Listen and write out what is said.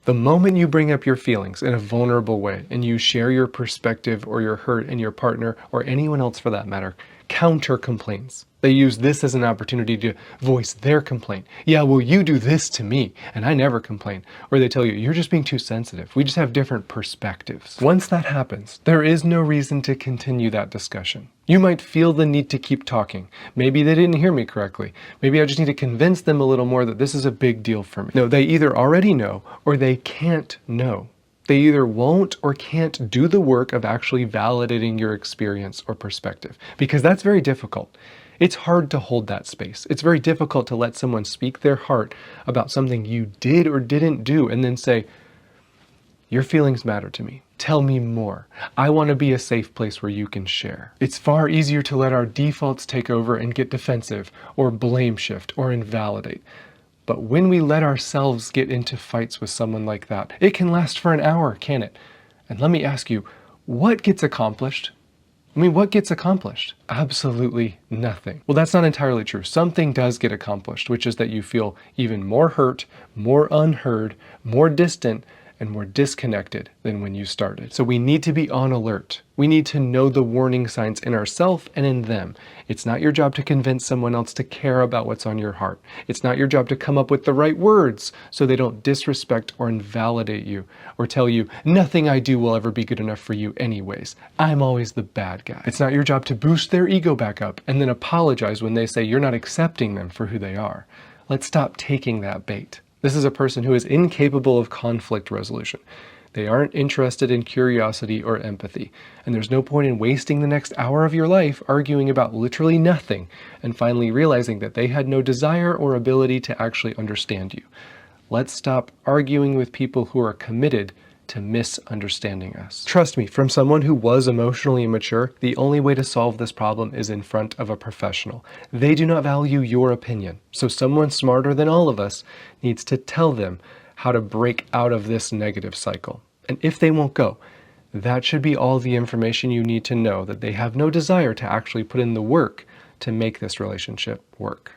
The moment you bring up your feelings in a vulnerable way and you share your perspective or your hurt, and your partner or anyone else for that matter counter complains. They use this as an opportunity to voice their complaint. Yeah, well, you do this to me and I never complain. Or they tell you, you're just being too sensitive. We just have different perspectives. Once that happens, there is no reason to continue that discussion. You might feel the need to keep talking. Maybe they didn't hear me correctly. Maybe I just need to convince them a little more that this is a big deal for me. No, they either already know or they can't know. They either won't or can't do the work of actually validating your experience or perspective, because that's very difficult. It's hard to hold that space. It's very difficult to let someone speak their heart about something you did or didn't do and then say, your feelings matter to me. Tell me more. I want to be a safe place where you can share. It's far easier to let our defaults take over and get defensive or blame shift or invalidate. But when we let ourselves get into fights with someone like that, it can last for an hour, can it? And let me ask you, what gets accomplished? What gets accomplished? Absolutely nothing. Well, that's not entirely true. Something does get accomplished, which is that you feel even more hurt, more unheard, more distant, and more disconnected than when you started. So we need to be on alert. We need to know the warning signs in ourselves and in them. It's not your job to convince someone else to care about what's on your heart. It's not your job to come up with the right words so they don't disrespect or invalidate you or tell you, nothing I do will ever be good enough for you anyways. I'm always the bad guy. It's not your job to boost their ego back up and then apologize when they say you're not accepting them for who they are. Let's stop taking that bait. This is a person who is incapable of conflict resolution. They aren't interested in curiosity or empathy, and there's no point in wasting the next hour of your life arguing about literally nothing and finally realizing that they had no desire or ability to actually understand you. Let's stop arguing with people who are committed to misunderstanding us. Trust me, from someone who was emotionally immature, the only way to solve this problem is in front of a professional. They do not value your opinion, so someone smarter than all of us needs to tell them how to break out of this negative cycle. And if they won't go, that should be all the information you need to know that they have no desire to actually put in the work to make this relationship work.